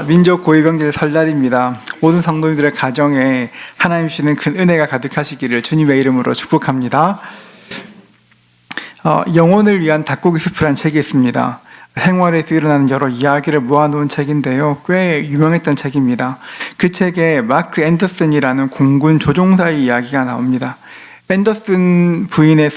민족 고위병절 설날입니다. 모든 성도님들의 가정에 하나님 주시는 큰 은혜가 가득하시기를 주님의 이름으로 축복합니다. 영혼을 위한 닭고기 스프라는 책이 있습니다. 생활에서 일어나는 여러 이야기를 모아놓은 책인데요. 꽤 유명했던 책입니다. 그 책에 마크 앤더슨이라는 공군 조종사의 이야기가 나옵니다. 앤더슨 부인의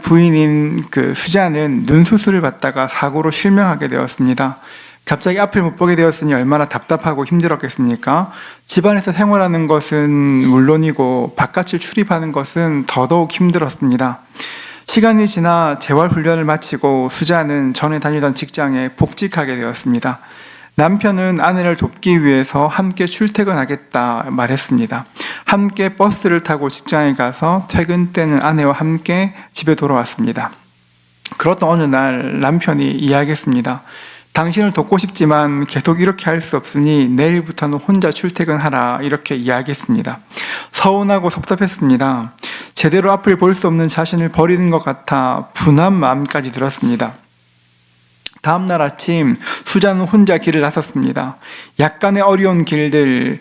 부인인 수잔은 눈 수술을 받다가 사고로 실명하게 되었습니다. 갑자기 앞을 못 보게 되었으니 얼마나 답답하고 힘들었겠습니까? 집안에서 생활하는 것은 물론이고 바깥을 출입하는 것은 더더욱 힘들었습니다. 시간이 지나 재활훈련을 마치고 수잔은 전에 다니던 직장에 복직하게 되었습니다. 남편은 아내를 돕기 위해서 함께 출퇴근하겠다 말했습니다. 함께 버스를 타고 직장에 가서 퇴근 때는 아내와 함께 집에 돌아왔습니다. 그렇던 어느 날 남편이 이야기했습니다. 당신을 돕고 싶지만 계속 이렇게 할 수 없으니 내일부터는 혼자 출퇴근하라, 이렇게 이야기했습니다. 서운하고 섭섭했습니다. 제대로 앞을 볼 수 없는 자신을 버리는 것 같아 분한 마음까지 들었습니다. 다음 날 아침 수잔은 혼자 길을 나섰습니다. 약간의 어려운 길들을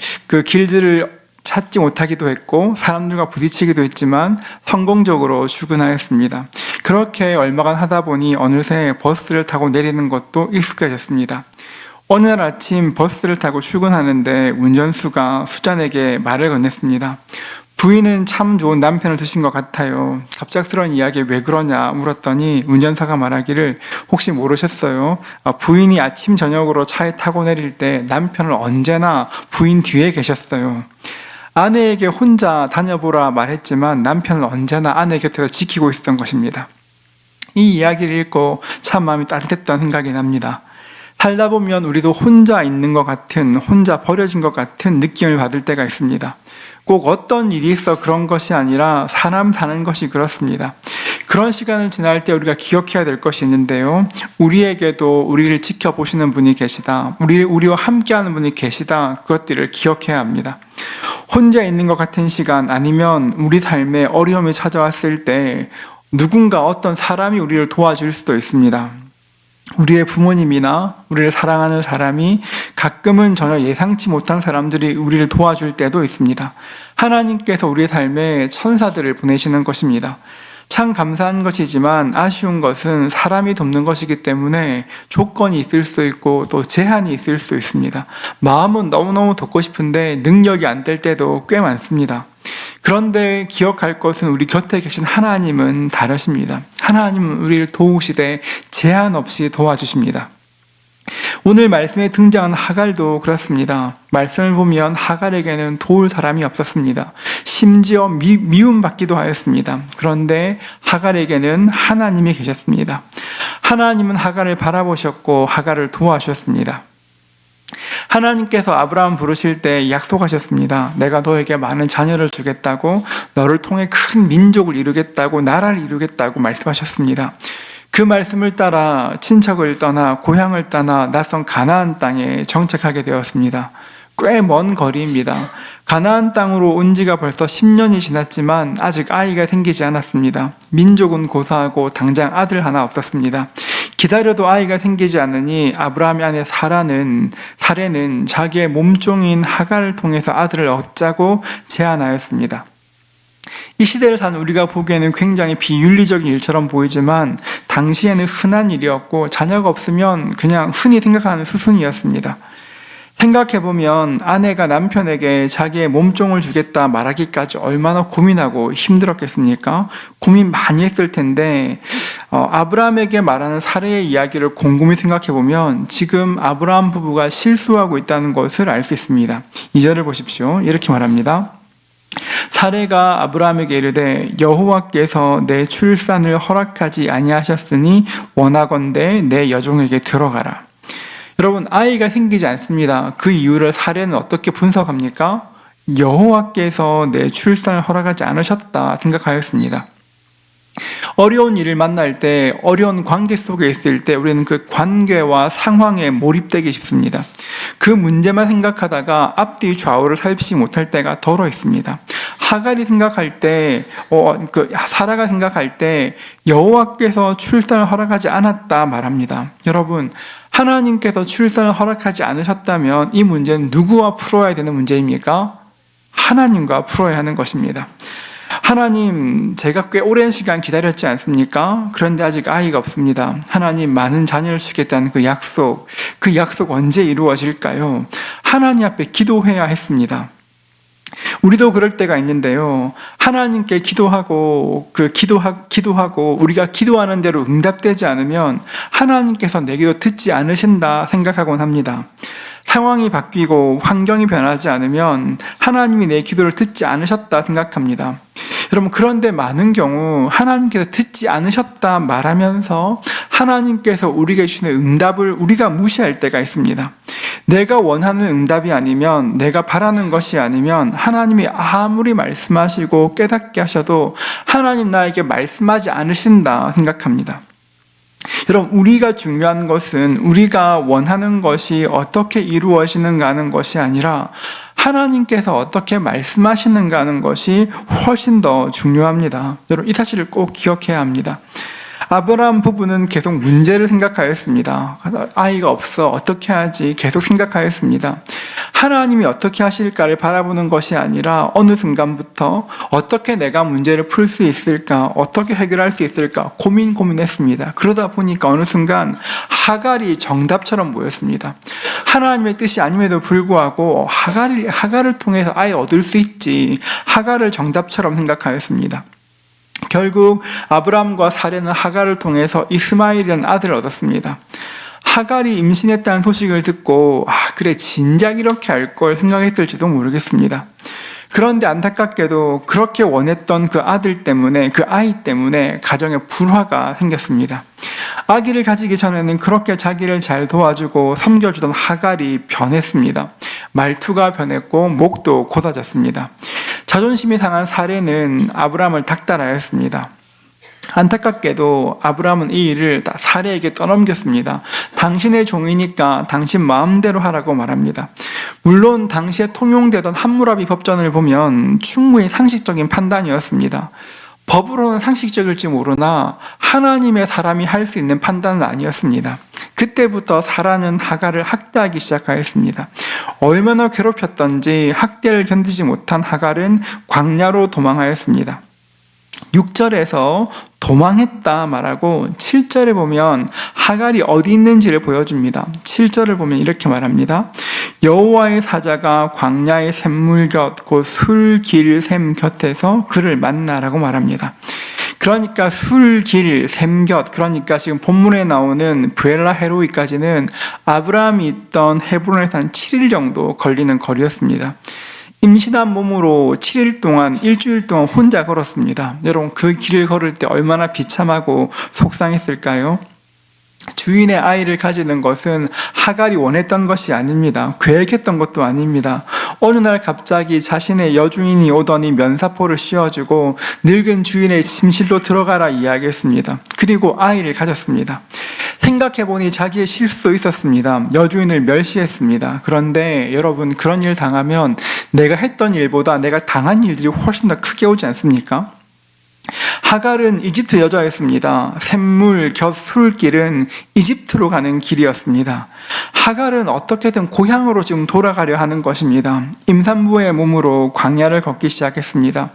찾지 못하기도 했고 사람들과 부딪히기도 했지만 성공적으로 출근하였습니다. 그렇게 얼마간 하다 보니 어느새 버스를 타고 내리는 것도 익숙해졌습니다. 어느 날 아침 버스를 타고 출근하는데 운전수가 수잔에게 말을 건넸습니다. 부인은 참 좋은 남편을 두신 것 같아요. 갑작스러운 이야기에 왜 그러냐 물었더니 운전사가 말하기를, 혹시 모르셨어요? 부인이 아침 저녁으로 차에 타고 내릴 때 남편은 언제나 부인 뒤에 계셨어요. 아내에게 혼자 다녀보라 말했지만 남편은 언제나 아내 곁에서 지키고 있었던 것입니다. 이 이야기를 읽고 참 마음이 따뜻했던 생각이 납니다. 살다 보면 우리도 혼자 있는 것 같은, 혼자 버려진 것 같은 느낌을 받을 때가 있습니다. 꼭 어떤 일이 있어 그런 것이 아니라 사람 사는 것이 그렇습니다. 그런 시간을 지날 때 우리가 기억해야 될 것이 있는데요. 우리에게도 우리를 지켜보시는 분이 계시다. 우리와 함께하는 분이 계시다. 그것들을 기억해야 합니다. 혼자 있는 것 같은 시간, 아니면 우리 삶에 어려움이 찾아왔을 때 누군가, 어떤 사람이 우리를 도와줄 수도 있습니다. 우리의 부모님이나 우리를 사랑하는 사람이, 가끔은 전혀 예상치 못한 사람들이 우리를 도와줄 때도 있습니다. 하나님께서 우리의 삶에 천사들을 보내시는 것입니다. 참 감사한 것이지만 아쉬운 것은 사람이 돕는 것이기 때문에 조건이 있을 수 있고 또 제한이 있을 수 있습니다. 마음은 너무너무 돕고 싶은데 능력이 안 될 때도 꽤 많습니다. 그런데 기억할 것은 우리 곁에 계신 하나님은 다르십니다. 하나님은 우리를 도우시되 제한 없이 도와주십니다. 오늘 말씀에 등장한 하갈도 그렇습니다. 말씀을 보면 하갈에게는 도울 사람이 없었습니다. 심지어 미움받기도 하였습니다. 그런데 하갈에게는 하나님이 계셨습니다. 하나님은 하갈을 바라보셨고 하갈을 도와주셨습니다. 하나님께서 아브라함 부르실 때 약속하셨습니다. 내가 너에게 많은 자녀를 주겠다고, 너를 통해 큰 민족을 이루겠다고, 나라를 이루겠다고 말씀하셨습니다. 그 말씀을 따라 친척을 떠나 고향을 떠나 낯선 가나안 땅에 정착하게 되었습니다. 꽤 먼 거리입니다. 가나안 땅으로 온 지가 벌써 10년이 지났지만 아직 아이가 생기지 않았습니다. 민족은 고사하고 당장 아들 하나 없었습니다. 기다려도 아이가 생기지 않으니 아브라함의 아내 사라는 자기의 몸종인 하갈을 통해서 아들을 얻자고 제안하였습니다. 이 시대를 사는 우리가 보기에는 굉장히 비윤리적인 일처럼 보이지만 당시에는 흔한 일이었고 자녀가 없으면 그냥 흔히 생각하는 수순이었습니다. 생각해보면 아내가 남편에게 자기의 몸종을 주겠다 말하기까지 얼마나 고민하고 힘들었겠습니까? 고민 많이 했을 텐데 아브라함에게 말하는 사례의 이야기를 곰곰이 생각해보면 지금 아브라함 부부가 실수하고 있다는 것을 알 수 있습니다. 2절을 보십시오. 이렇게 말합니다. 사레가 아브라함에게 이르되 여호와께서 내 출산을 허락하지 아니하셨으니 원하건대 내 여종에게 들어가라. 여러분, 아이가 생기지 않습니다. 그 이유를 사레는 어떻게 분석합니까? 여호와께서 내 출산을 허락하지 않으셨다 생각하였습니다. 어려운 일을 만날 때, 어려운 관계 속에 있을 때 우리는 그 관계와 상황에 몰입되기 쉽습니다. 그 문제만 생각하다가 앞뒤 좌우를 살피지 못할 때가 더러 있습니다. 하갈이 생각할 때, 사라가 생각할 때 여호와께서 출산을 허락하지 않았다 말합니다. 여러분, 하나님께서 출산을 허락하지 않으셨다면 이 문제는 누구와 풀어야 되는 문제입니까? 하나님과 풀어야 하는 것입니다. 하나님, 제가 꽤 오랜 시간 기다렸지 않습니까? 그런데 아직 아이가 없습니다. 하나님, 많은 자녀를 주겠다는 그 약속 언제 이루어질까요? 하나님 앞에 기도해야 했습니다. 우리도 그럴 때가 있는데요. 하나님께 기도하고 우리가 기도하는 대로 응답되지 않으면 하나님께서 내 기도 듣지 않으신다 생각하곤 합니다. 상황이 바뀌고 환경이 변하지 않으면 하나님이 내 기도를 듣지 않으셨다 생각합니다. 여러분, 그런데 많은 경우 하나님께서 듣지 않으셨다 말하면서 하나님께서 우리에게 주시는 응답을 우리가 무시할 때가 있습니다. 내가 원하는 응답이 아니면, 내가 바라는 것이 아니면 하나님이 아무리 말씀하시고 깨닫게 하셔도 하나님 나에게 말씀하지 않으신다 생각합니다. 여러분, 우리가 중요한 것은 우리가 원하는 것이 어떻게 이루어지는가 하는 것이 아니라 하나님께서 어떻게 말씀하시는가 하는 것이 훨씬 더 중요합니다. 여러분, 이 사실을 꼭 기억해야 합니다. 아브라함 부부는 계속 문제를 생각하였습니다. 아이가 없어 어떻게 하지 계속 생각하였습니다. 하나님이 어떻게 하실까를 바라보는 것이 아니라 어느 순간부터 어떻게 내가 문제를 풀 수 있을까, 어떻게 해결할 수 있을까 고민했습니다. 그러다 보니까 어느 순간 하갈이 정답처럼 보였습니다. 하나님의 뜻이 아님에도 불구하고 하갈을 통해서 아이 얻을 수 있지, 하갈을 정답처럼 생각하였습니다. 결국 아브라함과 사레는 하갈을 통해서 이스마엘이라는 아들을 얻었습니다. 하갈이 임신했다는 소식을 듣고 그래 진작 이렇게 할 걸 생각했을지도 모르겠습니다. 그런데 안타깝게도 그렇게 원했던 그 아들 때문에, 그 아이 때문에 가정에 불화가 생겼습니다. 아기를 가지기 전에는 그렇게 자기를 잘 도와주고 섬겨주던 하갈이 변했습니다. 말투가 변했고 목도 곧아졌습니다. 자존심이 상한 사레는 아브라함을 닥달하였습니다. 안타깝게도 아브라함은 이 일을 다 사레에게 떠넘겼습니다. 당신의 종이니까 당신 마음대로 하라고 말합니다. 물론 당시에 통용되던 함무라비 법전을 보면 충분히 상식적인 판단이었습니다. 법으로는 상식적일지 모르나 하나님의 사람이 할 수 있는 판단은 아니었습니다. 그때부터 사라는 하갈을 학대하기 시작하였습니다. 얼마나 괴롭혔던지 학대를 견디지 못한 하갈은 광야로 도망하였습니다. 6절에서 도망했다 말하고 7절에 보면 하갈이 어디 있는지를 보여줍니다. 7절을 보면 이렇게 말합니다. 여호와의 사자가 광야의 샘물 곁 곧 술길 샘 곁에서 그를 만나라고 말합니다. 그러니까 술길 샘 곁, 그러니까 지금 본문에 나오는 브엘라 헤로이까지는 아브라함이 있던 헤브론에서 한 7일 정도 걸리는 거리였습니다. 임신한 몸으로 7일 동안, 일주일 동안 혼자 걸었습니다. 여러분, 그 길을 걸을 때 얼마나 비참하고 속상했을까요? 주인의 아이를 가지는 것은 하갈이 원했던 것이 아닙니다. 계획했던 것도 아닙니다. 어느 날 갑자기 자신의 여주인이 오더니 면사포를 씌워주고 늙은 주인의 침실로 들어가라 이야기했습니다. 그리고 아이를 가졌습니다. 생각해보니 자기의 실수도 있었습니다. 여주인을 멸시했습니다. 그런데 여러분, 그런 일 당하면 내가 했던 일보다 내가 당한 일들이 훨씬 더 크게 오지 않습니까? 하갈은 이집트 여자였습니다. 샘물 곁 술길은 이집트로 가는 길이었습니다. 하갈은 어떻게든 고향으로 지금 돌아가려 하는 것입니다. 임산부의 몸으로 광야를 걷기 시작했습니다.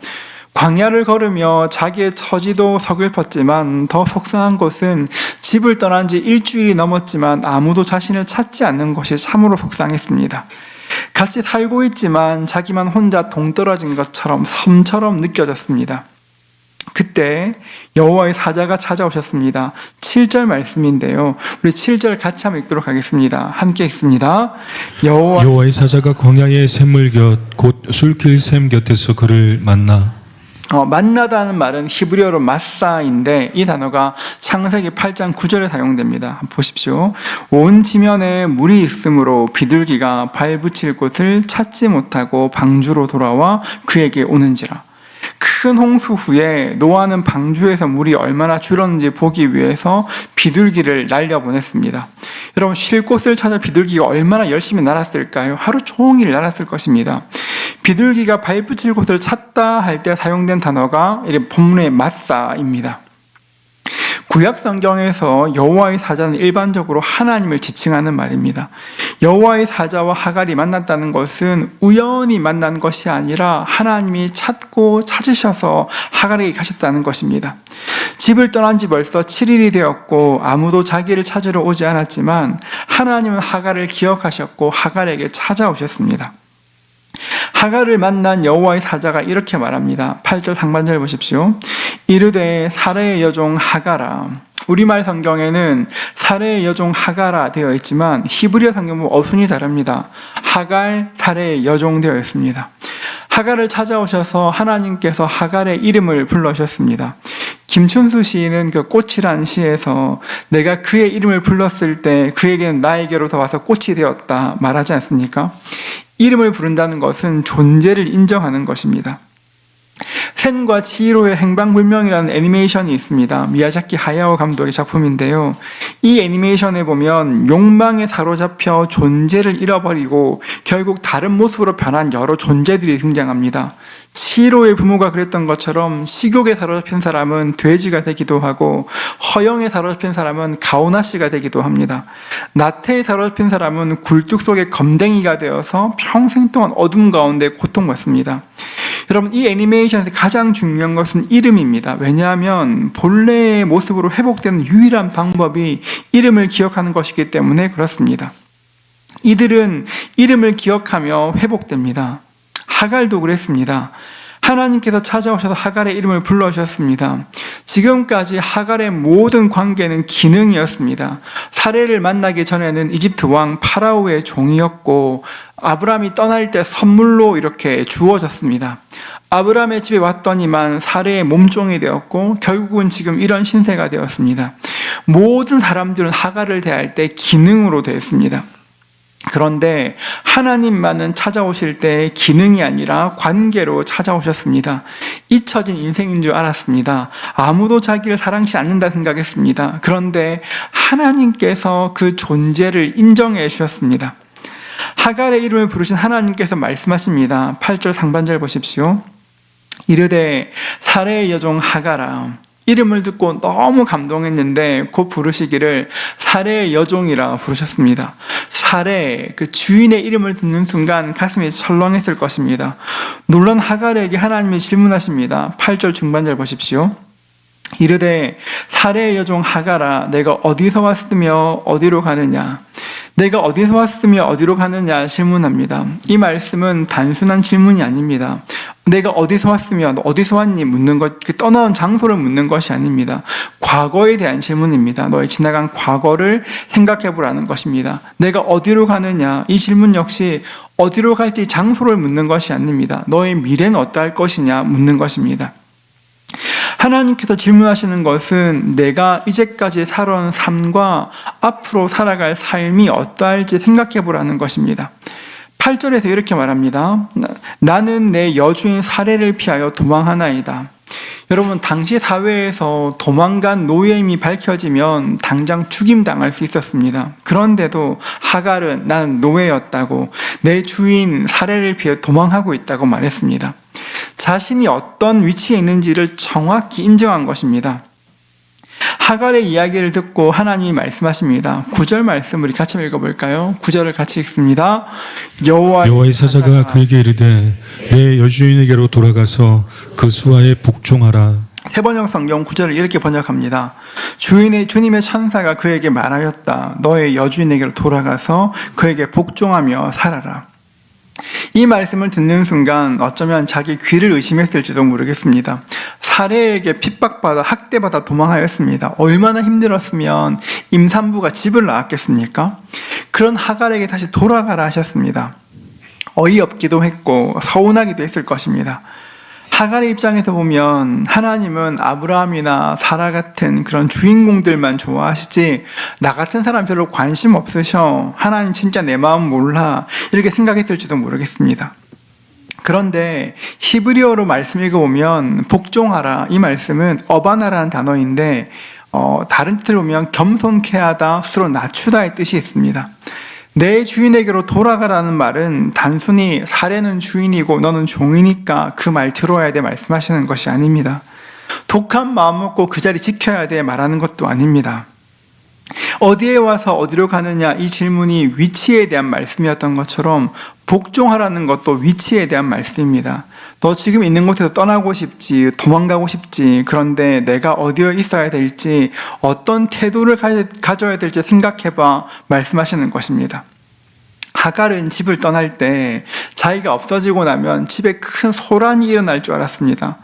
광야를 걸으며 자기의 처지도 서글펐지만 더 속상한 것은 집을 떠난 지 일주일이 넘었지만 아무도 자신을 찾지 않는 것이 참으로 속상했습니다. 같이 살고 있지만 자기만 혼자 동떨어진 것처럼 섬처럼 느껴졌습니다. 그때 여호와의 사자가 찾아오셨습니다. 7절 말씀인데요. 우리 7절 같이 한번 읽도록 하겠습니다. 함께 읽습니다. 여호와의 사자가 광야의 샘물 곁 곧 술길 샘 곁에서 그를 만나. 만나다는 말은 히브리어로 마사인데 이 단어가 창세기 8장 9절에 사용됩니다. 한번 보십시오. 온 지면에 물이 있으므로 비둘기가 발 붙일 곳을 찾지 못하고 방주로 돌아와 그에게 오는지라. 큰 홍수 후에 노아는 방주에서 물이 얼마나 줄었는지 보기 위해서 비둘기를 날려보냈습니다. 여러분, 쉴 곳을 찾아 비둘기가 얼마나 열심히 날았을까요? 하루 종일 날았을 것입니다. 비둘기가 발붙일 곳을 찾다 할 때 사용된 단어가 본문의 마사입니다. 구약 성경에서 여호와의 사자는 일반적으로 하나님을 지칭하는 말입니다. 여호와의 사자와 하갈이 만났다는 것은 우연히 만난 것이 아니라 하나님이 찾고 찾으셔서 하갈에게 가셨다는 것입니다. 집을 떠난 지 벌써 7일이 되었고 아무도 자기를 찾으러 오지 않았지만 하나님은 하갈을 기억하셨고 하갈에게 찾아오셨습니다. 하갈을 만난 여호와의 사자가 이렇게 말합니다. 8절 상반절 보십시오. 이르되 사레의 여종 하갈아. 우리말 성경에는 사레의 여종 하갈아 되어 있지만 히브리어 성경은 어순이 다릅니다. 하갈, 사레의 여종 되어 있습니다. 하갈을 찾아오셔서 하나님께서 하갈의 이름을 불러주셨습니다. 김춘수 시인은 그 꽃이란 시에서 내가 그의 이름을 불렀을 때 그에게는 나에게로서 와서 꽃이 되었다 말하지 않습니까? 이름을 부른다는 것은 존재를 인정하는 것입니다. 센과 치히로의 행방불명이라는 애니메이션이 있습니다. 미야자키 하야오 감독의 작품인데요. 이 애니메이션에 보면 욕망에 사로잡혀 존재를 잃어버리고 결국 다른 모습으로 변한 여러 존재들이 등장합니다. 치히로의 부모가 그랬던 것처럼 식욕에 사로잡힌 사람은 돼지가 되기도 하고 허영에 사로잡힌 사람은 가오나시가 되기도 합니다. 나태에 사로잡힌 사람은 굴뚝 속의 검댕이가 되어서 평생 동안 어둠 가운데 고통받습니다. 여러분, 이 애니메이션에서 가장 중요한 것은 이름입니다. 왜냐하면 본래의 모습으로 회복되는 유일한 방법이 이름을 기억하는 것이기 때문에 그렇습니다. 이들은 이름을 기억하며 회복됩니다. 하갈도 그랬습니다. 하나님께서 찾아오셔서 하갈의 이름을 불러주셨습니다. 지금까지 하갈의 모든 관계는 기능이었습니다. 사레를 만나기 전에는 이집트 왕 파라오의 종이었고 아브라함이 떠날 때 선물로 이렇게 주어졌습니다. 아브라함의 집에 왔더니만 사레의 몸종이 되었고 결국은 지금 이런 신세가 되었습니다. 모든 사람들은 하갈을 대할 때 기능으로 되었습니다. 그런데 하나님만은 찾아오실 때 기능이 아니라 관계로 찾아오셨습니다. 잊혀진 인생인 줄 알았습니다. 아무도 자기를 사랑치 않는다 생각했습니다. 그런데 하나님께서 그 존재를 인정해 주셨습니다. 하갈의 이름을 부르신 하나님께서 말씀하십니다. 8절 상반절 보십시오. 이르되 사레의 여종 하갈아. 이름을 듣고 너무 감동했는데 곧 부르시기를 사레의 여종이라 부르셨습니다. 사레, 그 주인의 이름을 듣는 순간 가슴이 철렁했을 것입니다. 놀란 하갈에게 하나님이 질문하십니다. 8절 중반절 보십시오. 이르되 사레의 여종 하갈아, 내가 어디서 왔으며 어디로 가느냐? 내가 어디서 왔으며 어디로 가느냐 질문합니다. 이 말씀은 단순한 질문이 아닙니다. 내가 어디서 왔으며 어디서 왔니 묻는 것, 떠나온 장소를 묻는 것이 아닙니다. 과거에 대한 질문입니다. 너의 지나간 과거를 생각해 보라는 것입니다. 내가 어디로 가느냐, 이 질문 역시 어디로 갈지 장소를 묻는 것이 아닙니다. 너의 미래는 어떠할 것이냐 묻는 것입니다. 하나님께서 질문하시는 것은 내가 이제까지 살아온 삶과 앞으로 살아갈 삶이 어떠할지 생각해 보라는 것입니다. 8절에서 이렇게 말합니다. 나는 내 여주인 사레를 피하여 도망하나이다. 여러분, 당시 사회에서 도망간 노예임이 밝혀지면 당장 죽임당할 수 있었습니다. 그런데도 하갈은 나는 노예였다고, 내 주인 사레를 피해 도망하고 있다고 말했습니다. 자신이 어떤 위치에 있는지를 정확히 인정한 것입니다. 하갈의 이야기를 듣고 하나님이 말씀하십니다. 9절 말씀 우리 같이 읽어볼까요? 9절을 같이 읽습니다. 여호와의 사자가 그에게 이르되 내 여주인에게로 돌아가서 그 수하에 복종하라. 세번역 성경 9절을 이렇게 번역합니다. 주님의 천사가 그에게 말하였다. 너의 여주인에게로 돌아가서 그에게 복종하며 살아라. 이 말씀을 듣는 순간 어쩌면 자기 귀를 의심했을지도 모르겠습니다. 사레에게 핍박받아 학대받아 도망하였습니다. 얼마나 힘들었으면 임산부가 집을 나왔겠습니까? 그런 하갈에게 다시 돌아가라 하셨습니다. 어이없기도 했고 서운하기도 했을 것입니다. 하갈의 입장에서 보면 하나님은 아브라함이나 사라 같은 그런 주인공들만 좋아하시지 나 같은 사람 별로 관심 없으셔. 하나님 진짜 내 마음 몰라. 이렇게 생각했을지도 모르겠습니다. 그런데 히브리어로 말씀 읽어보면 복종하라, 이 말씀은 어바나라는 단어인데 다른 뜻을 보면 겸손케 하다, 스스로 낮추다의 뜻이 있습니다. 내 주인에게로 돌아가라는 말은 단순히 사례는 주인이고 너는 종이니까 그 말 들어야 돼 말씀하시는 것이 아닙니다. 독한 마음 먹고 그 자리 지켜야 돼 말하는 것도 아닙니다. 어디에 와서 어디로 가느냐 이 질문이 위치에 대한 말씀이었던 것처럼 복종하라는 것도 위치에 대한 말씀입니다. 너 지금 있는 곳에서 떠나고 싶지, 도망가고 싶지, 그런데 내가 어디에 있어야 될지, 어떤 태도를 가져야 될지 생각해봐 말씀하시는 것입니다. 하갈은 집을 떠날 때 자기가 없어지고 나면 집에 큰 소란이 일어날 줄 알았습니다.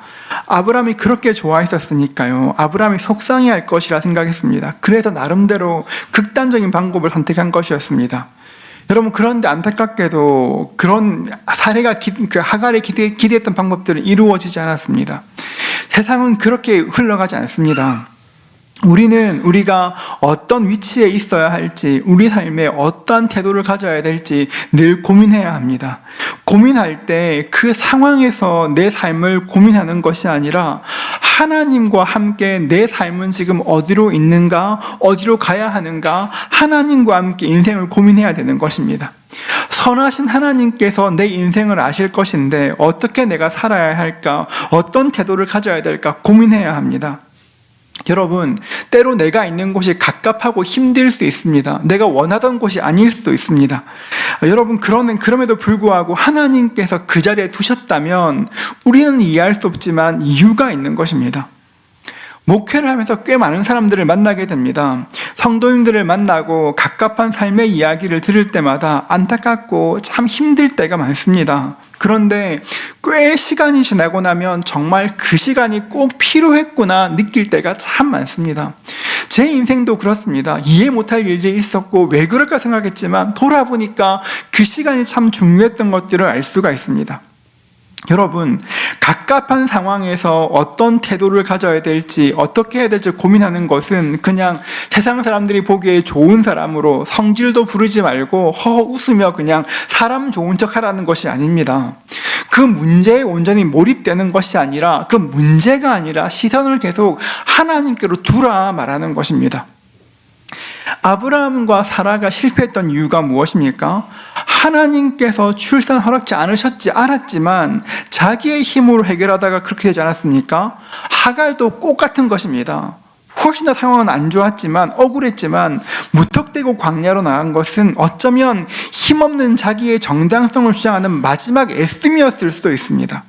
아브라함이 그렇게 좋아했었으니까요. 아브라함이 속상해할 것이라 생각했습니다. 그래서 나름대로 극단적인 방법을 선택한 것이었습니다. 여러분, 그런데 안타깝게도 그런 사례가 하갈이 기대했던 방법들은 이루어지지 않았습니다. 세상은 그렇게 흘러가지 않습니다. 우리가 어떤 위치에 있어야 할지, 우리 삶에 어떠한 태도를 가져야 될지 늘 고민해야 합니다. 고민할 때 그 상황에서 내 삶을 고민하는 것이 아니라 하나님과 함께 내 삶은 지금 어디로 있는가, 어디로 가야 하는가, 하나님과 함께 인생을 고민해야 되는 것입니다. 선하신 하나님께서 내 인생을 아실 것인데 어떻게 내가 살아야 할까, 어떤 태도를 가져야 될까 고민해야 합니다. 여러분, 때로 내가 있는 곳이 갑갑하고 힘들 수 있습니다. 내가 원하던 곳이 아닐 수도 있습니다. 여러분, 그럼에도 불구하고 하나님께서 그 자리에 두셨다면 우리는 이해할 수 없지만 이유가 있는 것입니다. 목회를 하면서 꽤 많은 사람들을 만나게 됩니다. 성도님들을 만나고 갑갑한 삶의 이야기를 들을 때마다 안타깝고 참 힘들 때가 많습니다. 그런데 꽤 시간이 지나고 나면 정말 그 시간이 꼭 필요했구나 느낄 때가 참 많습니다. 제 인생도 그렇습니다. 이해 못할 일들이 있었고 왜 그럴까 생각했지만 돌아보니까 그 시간이 참 중요했던 것들을 알 수가 있습니다. 여러분, 갑갑한 상황에서 어떤 태도를 가져야 될지, 어떻게 해야 될지 고민하는 것은 그냥 세상 사람들이 보기에 좋은 사람으로 성질도 부르지 말고 허허 웃으며 그냥 사람 좋은 척 하라는 것이 아닙니다. 그 문제에 온전히 몰입되는 것이 아니라, 그 문제가 아니라 시선을 계속 하나님께로 두라 말하는 것입니다. 아브라함과 사라가 실패했던 이유가 무엇입니까? 하나님께서 출산 허락지 않으셨지 알았지만 자기의 힘으로 해결하다가 그렇게 되지 않았습니까? 하갈도 똑같은 것입니다. 훨씬 더 상황은 안 좋았지만 억울했지만 무턱대고 광야로 나간 것은 어쩌면 힘없는 자기의 정당성을 주장하는 마지막 애씀이었을 수도 있습니다.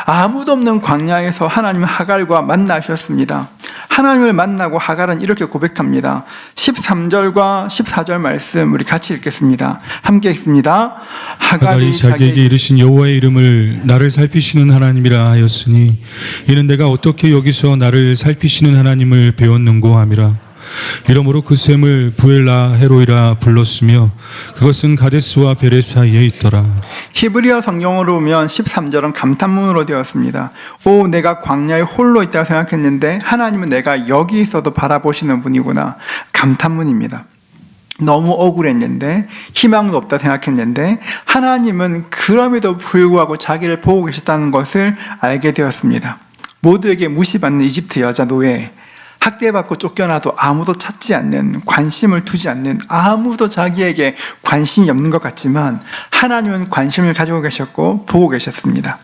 아무도 없는 광야에서 하나님은 하갈과 만나셨습니다. 하나님을 만나고 하갈은 이렇게 고백합니다. 13절과 14절 말씀 우리 같이 읽겠습니다. 함께 읽습니다. 하갈이 자기에게 이르신 여호와의 이름을 나를 살피시는 하나님이라 하였으니 이는 내가 어떻게 여기서 나를 살피시는 하나님을 배웠는고 함이라. 이러므로 그 샘을 부엘라 헤로이라 불렀으며 그것은 가데스와 베레 사이에 있더라. 히브리어 성경으로 보면 13절은 감탄문으로 되었습니다. 오, 내가 광야에 홀로 있다고 생각했는데 하나님은 내가 여기 있어도 바라보시는 분이구나. 감탄문입니다. 너무 억울했는데 희망도 없다 생각했는데 하나님은 그럼에도 불구하고 자기를 보고 계셨다는 것을 알게 되었습니다. 모두에게 무시받는 이집트 여자 노예, 학대받고 쫓겨나도 아무도 찾지 않는, 관심을 두지 않는, 아무도 자기에게 관심이 없는 것 같지만 하나님은 관심을 가지고 계셨고 보고 계셨습니다.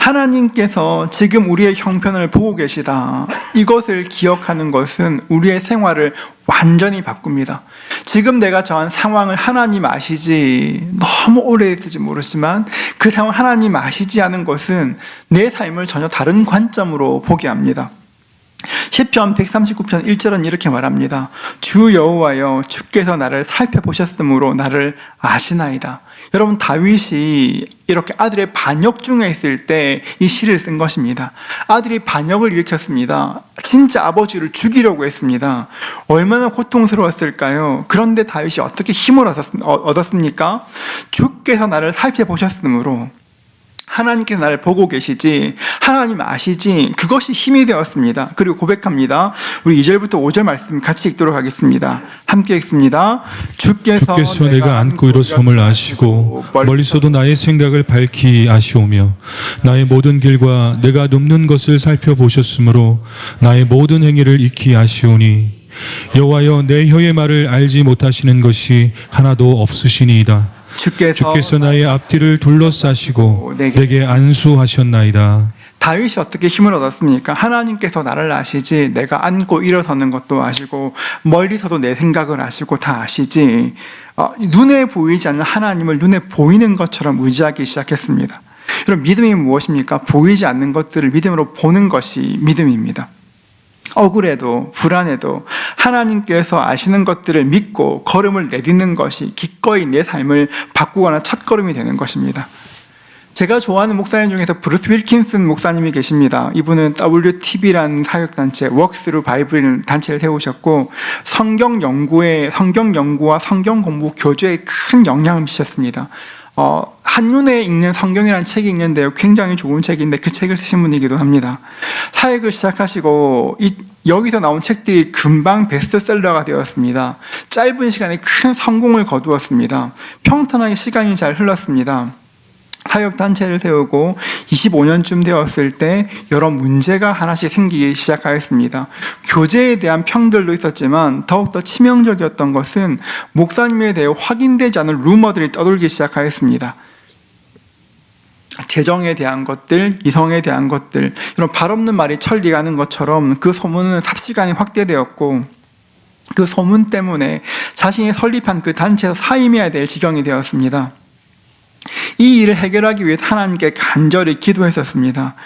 하나님께서 지금 우리의 형편을 보고 계시다, 이것을 기억하는 것은 우리의 생활을 완전히 바꿉니다. 지금 내가 처한 상황을 하나님 아시지, 너무 오래됐을지 모르지만 그 상황 하나님 아시지 않은 것은 내 삶을 전혀 다른 관점으로 보게 합니다. 시편 139편 1절은 이렇게 말합니다. 주 여호와여, 주께서 나를 살펴보셨으므로 나를 아시나이다. 여러분, 다윗이 이렇게 아들의 반역 중에 있을 때 이 시를 쓴 것입니다. 아들이 반역을 일으켰습니다. 진짜 아버지를 죽이려고 했습니다. 얼마나 고통스러웠을까요? 그런데 다윗이 어떻게 힘을 얻었습니까? 주께서 나를 살펴보셨으므로, 하나님께서 나를 보고 계시지, 하나님 아시지, 그것이 힘이 되었습니다. 그리고 고백합니다. 우리 2절부터 5절 말씀 같이 읽도록 하겠습니다. 함께 읽습니다. 주께서 내가 안고 일어섬을 아시고 멀리서도 나의 생각을 밝히 아시오며 나의 모든 길과 내가 눕는 것을 살펴보셨으므로 나의 모든 행위를 익히 아시오니 여호와여 내 혀의 말을 알지 못하시는 것이 하나도 없으시니이다. 주께서 나의 앞뒤를 둘러싸시고 내게 안수하셨나이다. 다윗이 어떻게 힘을 얻었습니까? 하나님께서 나를 아시지, 내가 앉고 일어서는 것도 아시고 멀리서도 내 생각을 아시고 다 아시지, 눈에 보이지 않는 하나님을 눈에 보이는 것처럼 의지하기 시작했습니다. 여러분, 믿음이 무엇입니까? 보이지 않는 것들을 믿음으로 보는 것이 믿음입니다. 억울해도 불안해도 하나님께서 아시는 것들을 믿고 걸음을 내딛는 것이 기꺼이 내 삶을 바꾸거나 첫걸음이 되는 것입니다. 제가 좋아하는 목사님 중에서 브루스 윌킨슨 목사님이 계십니다. 이분은 WTB라는 사역단체, Works Bible이라는 단체를 세우셨고 성경 연구와 성경 공부 교제에 큰 영향을 미쳤습니다. 한눈에 읽는 성경이라는 책이 있는데요, 굉장히 좋은 책인데 그 책을 쓰신 분이기도 합니다. 사역을 시작하시고 여기서 나온 책들이 금방 베스트셀러가 되었습니다. 짧은 시간에 큰 성공을 거두었습니다. 평탄하게 시간이 잘 흘렀습니다. 사역단체를 세우고 25년쯤 되었을 때 여러 문제가 하나씩 생기기 시작하였습니다. 교제에 대한 평들도 있었지만 더욱더 치명적이었던 것은 목사님에 대해 확인되지 않은 루머들이 떠돌기 시작하였습니다. 재정에 대한 것들, 이성에 대한 것들, 이런 발 없는 말이 천리가는 것처럼 그 소문은 삽시간에 확대되었고 그 소문 때문에 자신이 설립한 그 단체에서 사임해야 될 지경이 되었습니다. 이 일을 해결하기 위해 하나님께 간절히 기도했었습니다.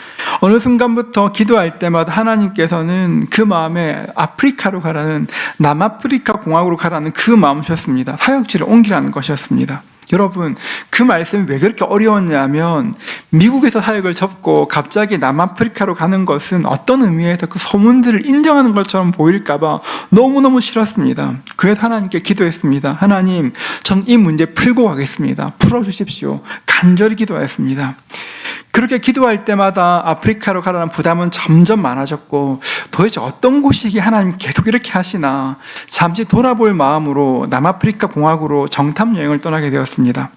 어느 순간부터 기도할 때마다 하나님께서는 그 마음에 아프리카로 가라는, 남아프리카 공화국으로 가라는 그 마음이셨습니다. 사역지를 옮기라는 것이었습니다. 여러분, 그 말씀이 왜 그렇게 어려웠냐면 미국에서 사역을 접고 갑자기 남아프리카로 가는 것은 어떤 의미에서 그 소문들을 인정하는 것처럼 보일까봐 너무너무 싫었습니다. 그래서 하나님께 기도했습니다. 하나님, 전 이 문제 풀고 가겠습니다. 풀어주십시오. 간절히 기도했습니다. 그렇게 기도할 때마다 아프리카로 가라는 부담은 점점 많아졌고 도대체 어떤 곳이기에 하나님 계속 이렇게 하시나 잠시 돌아볼 마음으로 남아프리카 공화국으로 정탐 여행을 떠나게 되었습니다.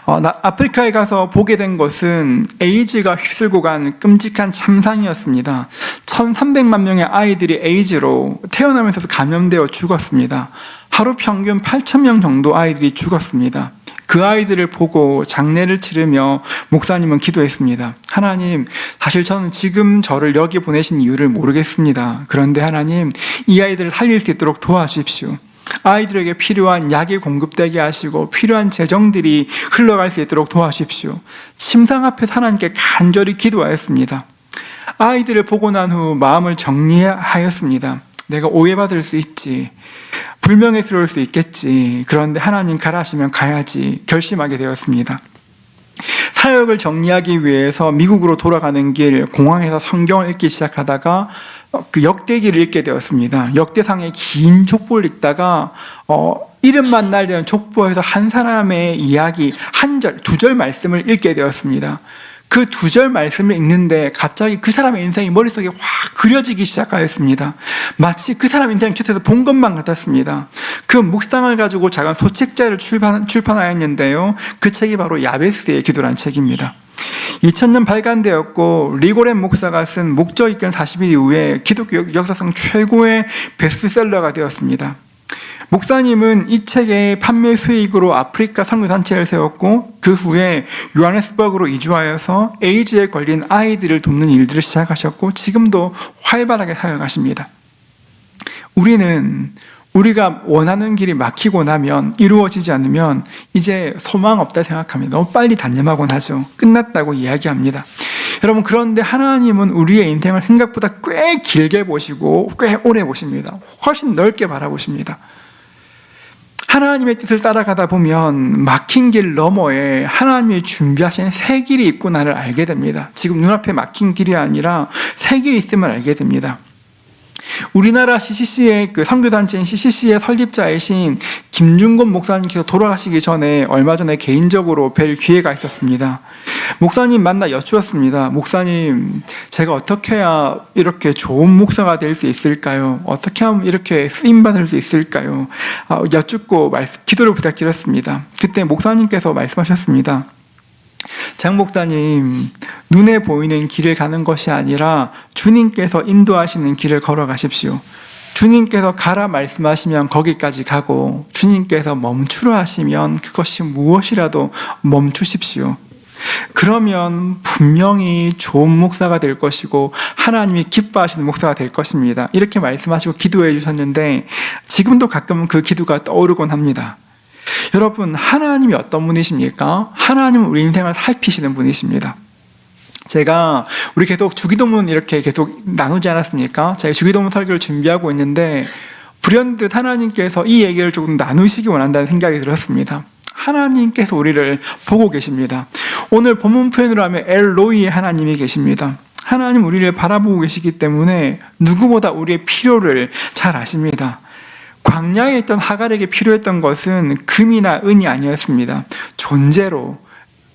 아프리카에 가서 보게 된 것은 에이즈가 휩쓸고 간 끔찍한 참상이었습니다. 1300만 명의 아이들이 에이즈로 태어나면서 감염되어 죽었습니다. 하루 평균 8,000명 정도 아이들이 죽었습니다. 그 아이들을 보고 장례를 치르며 목사님은 기도했습니다. 하나님, 사실 저는 지금 저를 여기 보내신 이유를 모르겠습니다. 그런데 하나님, 이 아이들을 살릴 수 있도록 도와주십시오. 아이들에게 필요한 약이 공급되게 하시고 필요한 재정들이 흘러갈 수 있도록 도와주십시오. 침상 앞에서 하나님께 간절히 기도하였습니다. 아이들을 보고 난 후 마음을 정리하였습니다. 내가 오해받을 수 있지, 불명예스러울 수 있겠지, 그런데 하나님 가라 하시면 가야지 결심하게 되었습니다. 사역을 정리하기 위해서 미국으로 돌아가는 길 공항에서 성경을 읽기 시작하다가 그 역대기를 읽게 되었습니다. 역대상의 긴 족보를 읽다가 이름만 날되는 족보에서 한 사람의 이야기 한 절, 두 절 말씀을 읽게 되었습니다. 그 두 절 말씀을 읽는데 갑자기 그 사람의 인생이 머릿속에 확 그려지기 시작하였습니다. 마치 그 사람 인생을 곁에서 본 것만 같았습니다. 그 묵상을 가지고 작은 소책자를 출판하였는데요. 그 책이 바로 야베스의 기도란 책입니다. 2000년 발간되었고 리고렌 목사가 쓴 목적 이끌 40일 이후에 기독교 역사상 최고의 베스트셀러가 되었습니다. 목사님은 이 책의 판매 수익으로 아프리카 선교단체를 세웠고 그 후에 요하네스버그로 이주하여서 에이즈에 걸린 아이들을 돕는 일들을 시작하셨고 지금도 활발하게 사역하십니다. 우리가 원하는 길이 막히고 나면, 이루어지지 않으면 이제 소망 없다 생각합니다. 너무 빨리 단념하곤 하죠. 끝났다고 이야기합니다. 여러분, 그런데 하나님은 우리의 인생을 생각보다 꽤 길게 보시고 꽤 오래 보십니다. 훨씬 넓게 바라보십니다. 하나님의 뜻을 따라가다 보면 막힌 길 너머에 하나님이 준비하신 새 길이 있구나를 알게 됩니다. 지금 눈앞에 막힌 길이 아니라 새 길이 있음을 알게 됩니다. 우리나라 CCC의 그 선교단체인 CCC의 설립자이신 김준곤 목사님께서 돌아가시기 전에 얼마 전에 개인적으로 뵐 기회가 있었습니다. 목사님 만나 여쭈었습니다. 목사님, 제가 어떻게 해야 이렇게 좋은 목사가 될 수 있을까요? 어떻게 하면 이렇게 쓰임받을 수 있을까요? 여쭙고 기도를 부탁드렸습니다. 그때 목사님께서 말씀하셨습니다. 장 목사님, 눈에 보이는 길을 가는 것이 아니라 주님께서 인도하시는 길을 걸어가십시오. 주님께서 가라 말씀하시면 거기까지 가고 주님께서 멈추라 하시면 그것이 무엇이라도 멈추십시오. 그러면 분명히 좋은 목사가 될 것이고 하나님이 기뻐하시는 목사가 될 것입니다. 이렇게 말씀하시고 기도해 주셨는데 지금도 가끔은 그 기도가 떠오르곤 합니다. 여러분, 하나님이 어떤 분이십니까? 하나님은 우리 인생을 살피시는 분이십니다. 제가 우리 계속 주기도문 이렇게 계속 나누지 않았습니까? 제가 주기도문 설교를 준비하고 있는데 불현듯 하나님께서 이 얘기를 조금 나누시기 원한다는 생각이 들었습니다. 하나님께서 우리를 보고 계십니다. 오늘 본문 표현으로 하면 엘로이의 하나님이 계십니다. 하나님 우리를 바라보고 계시기 때문에 누구보다 우리의 필요를 잘 아십니다. 광야에 있던 하갈에게 필요했던 것은 금이나 은이 아니었습니다. 존재로,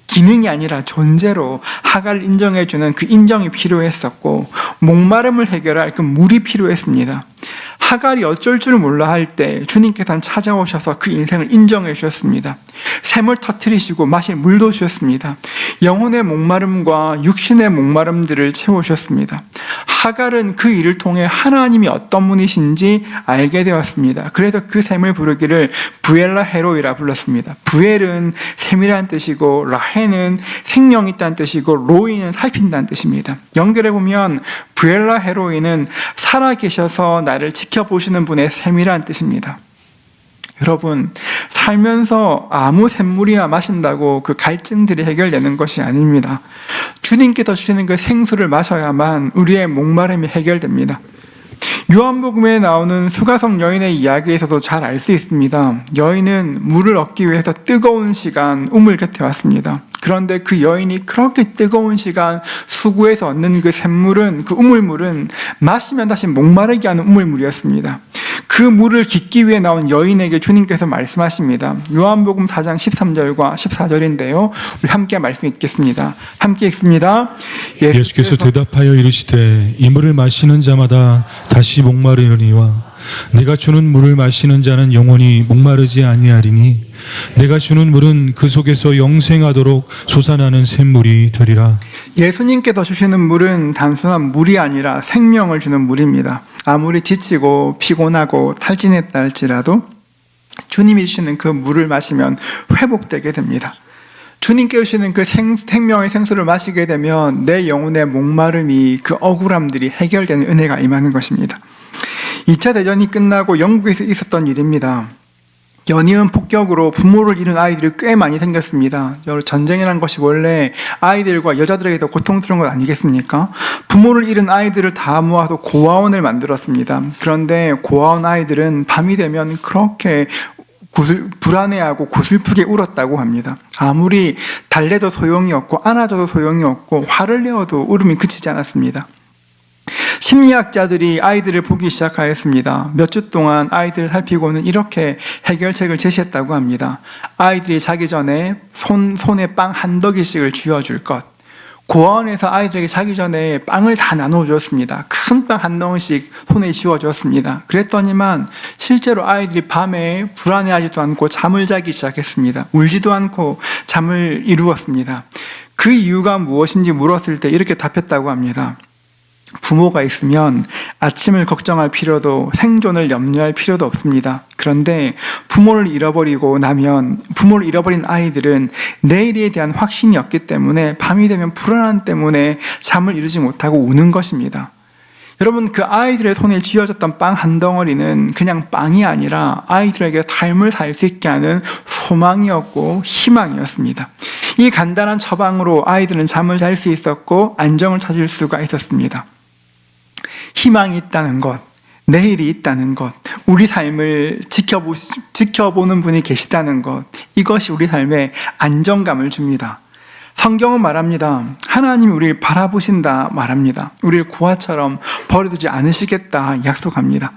기능이 아니라 존재로 하갈을 인정해주는 그 인정이 필요했었고 목마름을 해결할 그 물이 필요했습니다. 하갈이 어쩔 줄 몰라 할 때 주님께서는 찾아오셔서 그 인생을 인정해 주셨습니다. 샘을 터뜨리시고 마실 물도 주셨습니다. 영혼의 목마름과 육신의 목마름들을 채우셨습니다. 하갈은 그 일을 통해 하나님이 어떤 분이신지 알게 되었습니다. 그래서 그 샘을 부르기를 부엘라 헤로이라 불렀습니다. 부엘은 샘이라는 뜻이고 라헤는 생명이 있다는 뜻이고 로이는 살핀다는 뜻입니다. 연결해 보면 부엘라 헤로이는 살아계셔서 나를 지켜보시는 분의 샘이라는 뜻입니다. 여러분, 살면서 아무 샘물이나 마신다고 그 갈증들이 해결되는 것이 아닙니다. 주님께서 주시는 그 생수를 마셔야만 우리의 목마름이 해결됩니다. 요한복음에 나오는 수가성 여인의 이야기에서도 잘 알 수 있습니다. 여인은 물을 얻기 위해서 뜨거운 시간 우물 곁에 왔습니다. 그런데 그 여인이 그렇게 뜨거운 시간 수구에서 얻는 그 샘물은, 그 우물물은 마시면 다시 목마르게 하는 우물물이었습니다. 그 물을 깃기 위해 나온 여인에게 주님께서 말씀하십니다. 요한복음 4장 13절과 14절인데요. 우리 함께 말씀 읽겠습니다. 함께 읽습니다. 예수께서 대답하여 이르시되 이 물을 마시는 자마다 다시 목마르니와 내가 주는 물을 마시는 자는 영원히 목마르지 아니하리니 내가 주는 물은 그 속에서 영생하도록 솟아나는 샘물이 되리라. 예수님께서 주시는 물은 단순한 물이 아니라 생명을 주는 물입니다. 아무리 지치고 피곤하고 탈진했다 할지라도 주님이 주시는 그 물을 마시면 회복되게 됩니다. 주님께 주시는 그 생명의 생수를 마시게 되면 내 영혼의 목마름이, 그 억울함들이 해결되는 은혜가 임하는 것입니다. 2차 대전이 끝나고 영국에서 있었던 일입니다. 연이은 폭격으로 부모를 잃은 아이들이 꽤 많이 생겼습니다. 전쟁이라는 것이 원래 아이들과 여자들에게도 고통스러운 것 아니겠습니까? 부모를 잃은 아이들을 다 모아서 고아원을 만들었습니다. 그런데 고아원 아이들은 밤이 되면 그렇게 불안해하고 고슬프게 울었다고 합니다. 아무리 달래도 소용이 없고 안아줘도 소용이 없고 화를 내어도 울음이 그치지 않았습니다. 심리학자들이 아이들을 보기 시작하였습니다. 몇 주 동안 아이들을 살피고는 이렇게 해결책을 제시했다고 합니다. 아이들이 자기 전에 손에 빵 한 덩이씩을 쥐어줄 것. 고아원에서 아이들에게 자기 전에 빵을 다 나눠주었습니다. 큰 빵 한 덩이씩 손에 쥐어주었습니다. 그랬더니만 실제로 아이들이 밤에 불안해하지도 않고 잠을 자기 시작했습니다. 울지도 않고 잠을 이루었습니다. 그 이유가 무엇인지 물었을 때 이렇게 답했다고 합니다. 부모가 있으면 아침을 걱정할 필요도 생존을 염려할 필요도 없습니다. 그런데 부모를 잃어버린 아이들은 내일에 대한 확신이 없기 때문에 밤이 되면 불안함 때문에 잠을 이루지 못하고 우는 것입니다. 여러분, 그 아이들의 손에 쥐어졌던 빵 한 덩어리는 그냥 빵이 아니라 아이들에게 삶을 살 수 있게 하는 소망이었고 희망이었습니다. 이 간단한 처방으로 아이들은 잠을 잘 수 있었고 안정을 찾을 수가 있었습니다. 희망이 있다는 것, 내일이 있다는 것, 우리 삶을 지켜보는 분이 계시다는 것, 이것이 우리 삶에 안정감을 줍니다. 성경은 말합니다. 하나님이 우리를 바라보신다 말합니다. 우리를 고아처럼 버려두지 않으시겠다 약속합니다.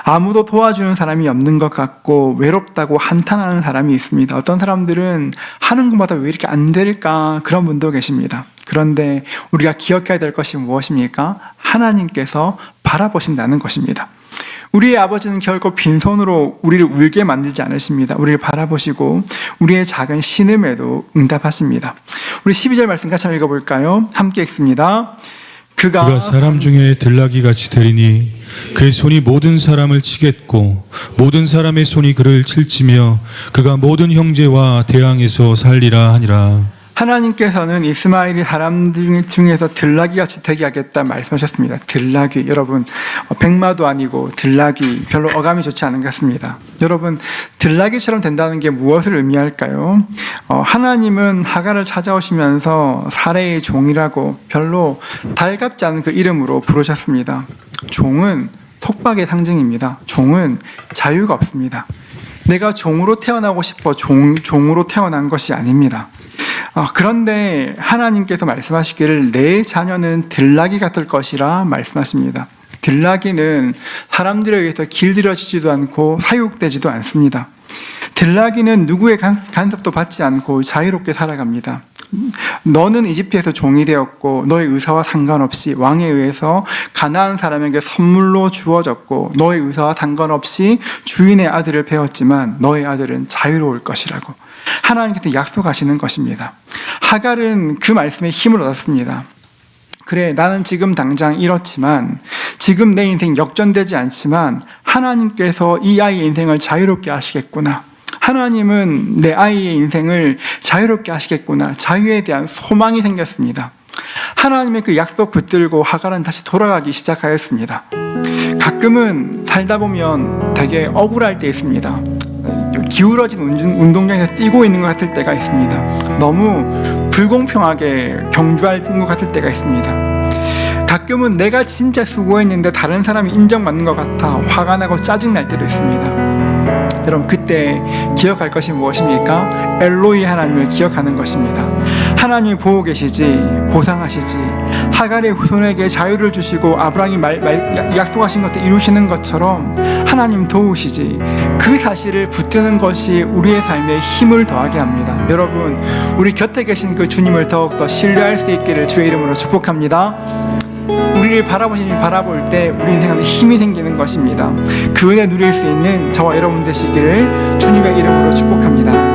아무도 도와주는 사람이 없는 것 같고 외롭다고 한탄하는 사람이 있습니다. 어떤 사람들은 하는 것마다 왜 이렇게 안 될까, 그런 분도 계십니다. 그런데 우리가 기억해야 될 것이 무엇입니까? 하나님께서 바라보신다는 것입니다. 우리의 아버지는 결코 빈손으로 우리를 울게 만들지 않으십니다. 우리를 바라보시고 우리의 작은 신음에도 응답하십니다. 우리 12절 말씀 같이 한번 읽어볼까요? 함께 읽습니다. 그 그가 사람 중에 들나귀 같이 되리니 그의 손이 모든 사람을 치겠고 모든 사람의 손이 그를 칠지며 그가 모든 형제와 대항에서 살리라 하니라. 하나님께서는 이스마엘이 사람 중에서 들나귀같이 되게 하겠다 말씀하셨습니다. 들나귀, 여러분 백마도 아니고 들나귀, 별로 어감이 좋지 않은 것 같습니다. 여러분 들나귀처럼 된다는 게 무엇을 의미할까요? 하나님은 하갈을 찾아오시면서 사레의 종이라고 별로 달갑지 않은 그 이름으로 부르셨습니다. 종은 속박의 상징입니다. 종은 자유가 없습니다. 내가 종으로 태어나고 싶어 종으로 태어난 것이 아닙니다. 그런데 하나님께서 말씀하시기를 내 자녀는 들나귀 같을 것이라 말씀하십니다. 들나귀는 사람들에 의해서 길들여지지도 않고 사육되지도 않습니다. 들나귀는 누구의 간섭도 받지 않고 자유롭게 살아갑니다. 너는 이집트에서 종이 되었고 너의 의사와 상관없이 왕에 의해서 가나안 사람에게 선물로 주어졌고 너의 의사와 상관없이 주인의 아들을 배웠지만 너의 아들은 자유로울 것이라고 하나님께서 약속하시는 것입니다. 하갈은 그 말씀에 힘을 얻었습니다. 그래, 나는 지금 당장 이렇지만 지금 내 인생 역전되지 않지만 하나님께서 이 아이의 인생을 자유롭게 하시겠구나. 하나님은 내 아이의 인생을 자유롭게 하시겠구나. 자유에 대한 소망이 생겼습니다. 하나님의 그 약속 붙들고 하갈은 다시 돌아가기 시작하였습니다. 가끔은 살다 보면 되게 억울할 때 있습니다. 기울어진 운동장에서 뛰고 있는 것 같을 때가 있습니다. 너무 불공평하게 경주할 것 같을 때가 있습니다. 가끔은 내가 진짜 수고했는데 다른 사람이 인정받는 것 같아 화가 나고 짜증날 때도 있습니다. 여러분 그때 기억할 것이 무엇입니까? 엘로이 하나님을 기억하는 것입니다. 하나님이 보고 계시지, 보상하시지, 하갈의 후손에게 자유를 주시고 아브라함이 약속하신 것을 이루시는 것처럼 하나님 도우시지, 그 사실을 붙드는 것이 우리의 삶에 힘을 더하게 합니다. 여러분 우리 곁에 계신 그 주님을 더욱더 신뢰할 수 있기를 주의 이름으로 축복합니다. 우리를 바라볼 때 우리 인생에 힘이 생기는 것입니다. 그 은혜 누릴 수 있는 저와 여러분 되시기를 주님의 이름으로 축복합니다.